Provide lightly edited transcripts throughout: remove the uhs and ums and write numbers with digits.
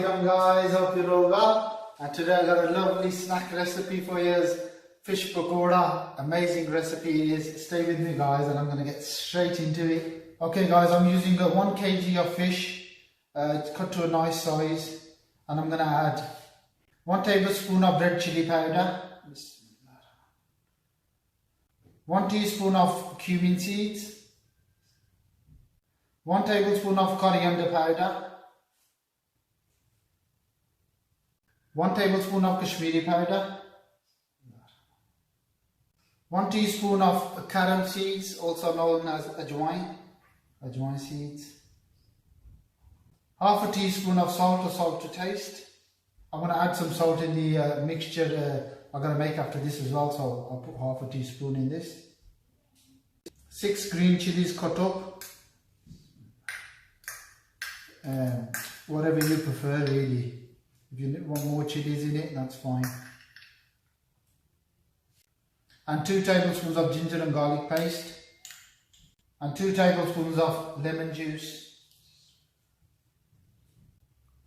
you doing, guys? Hope you're all well. And today I got a lovely snack recipe for you. Fish pakora. Amazing recipe it is. Stay with me, guys, and I'm going to get straight into it. Okay, guys, I'm using 1 kg of fish. It's cut to a nice size. And I'm going to add 1 tablespoon of red chili powder. 1 teaspoon of cumin seeds. 1 tablespoon of coriander powder. 1 tablespoon of Kashmiri powder. 1 teaspoon of carom seeds, also known as ajwain seeds. Half a teaspoon of salt or salt to taste. I'm going to add some salt in the mixture I'm going to make after this as well, so I'll put half a teaspoon in this. 6 green chilies cut up. Whatever you prefer, really. If you want more chilies in it, that's fine. And 2 tablespoons of ginger and garlic paste. And 2 tablespoons of lemon juice.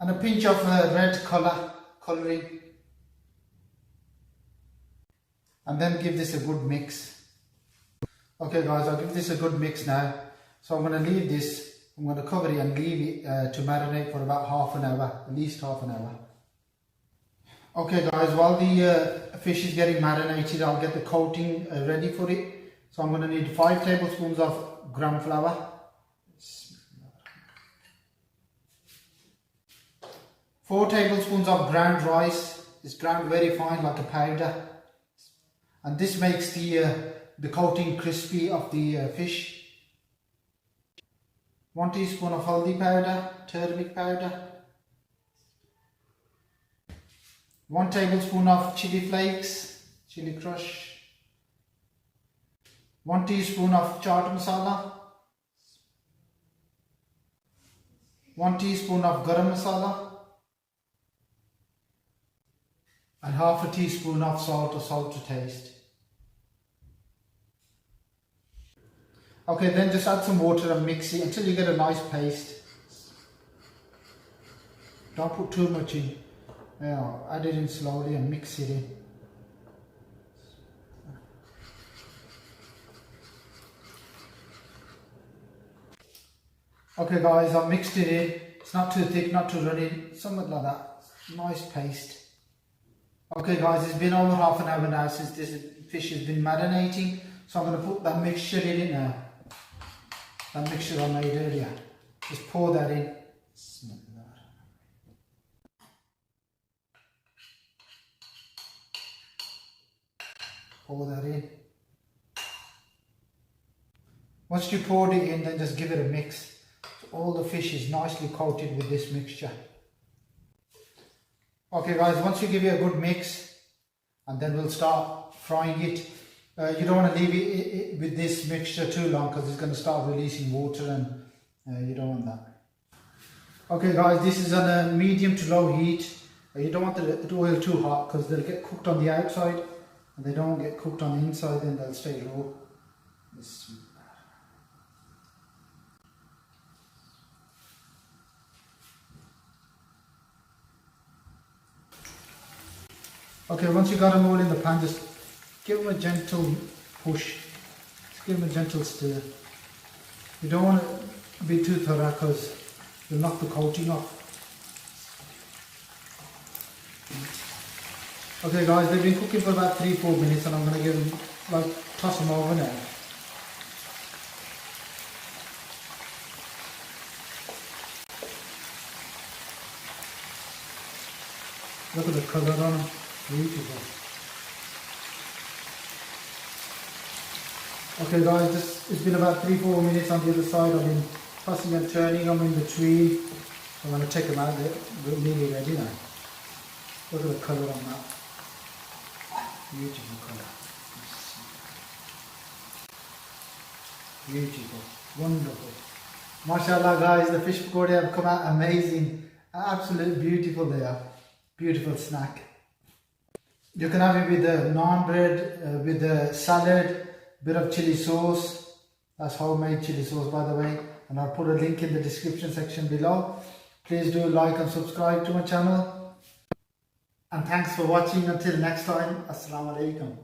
And a pinch of red colouring. And then give this a good mix. Okay, guys, I'll give this a good mix now. So I'm going to leave this, I'm going to cover it and leave it to marinate for about half an hour, at least half an hour. Okay, guys, while the fish is getting marinated, I'll get the coating ready for it. So I'm going to need 5 tablespoons of gram flour. 4 tablespoons of ground rice. It's ground very fine, like a powder. And this makes the coating crispy of the fish. 1 teaspoon of haldi powder, turmeric powder. 1 tablespoon of chili flakes, chili crush. 1 teaspoon of chaat masala. 1 teaspoon of garam masala. And half a teaspoon of salt or salt to taste. Okay, then just add some water and mix it until you get a nice paste. Don't put too much in. Add it in slowly and mix it in. Okay, guys, I've mixed it in. It's not too thick, not too runny, something like that. Nice paste. Okay, guys, it's been over half an hour now since this fish has been marinating. So I'm going to put that mixture in it now. That mixture I made earlier. Just pour that in. Pour that in. Once you poured it in, then just give it a mix. So all the fish is nicely coated with this mixture. Okay, guys, once you give it a good mix, and then we'll start frying it. You don't want to leave it with this mixture too long because it's going to start releasing water, and you don't want that. Okay, guys, this is on a medium to low heat. You don't want the oil too hot because they'll get cooked on the outside. And they don't get cooked on the inside, then they'll stay raw. Okay, once you got them all in the pan, just give them a gentle push. Just give them a gentle stir. You don't want to be too thorough because you'll knock the coating off. Okay, guys, they've been cooking for about 3-4 minutes, and I'm going to give them, toss them over now. Look at the colour on them, beautiful. Okay, guys, it's been about 3-4 minutes on the other side. I've been tossing and turning them in between. I'm going to take them out, they're nearly ready now. Look at the colour on that. Beautiful colour. Beautiful. Wonderful. MashaAllah, guys, the fish pakora have come out amazing. Absolutely beautiful they are. Beautiful snack. You can have it with the naan bread, with the salad, bit of chili sauce. That's homemade chili sauce, by the way. And I'll put a link in the description section below. Please do like and subscribe to my channel. And thanks for watching. Until next time, Assalamu alaikum.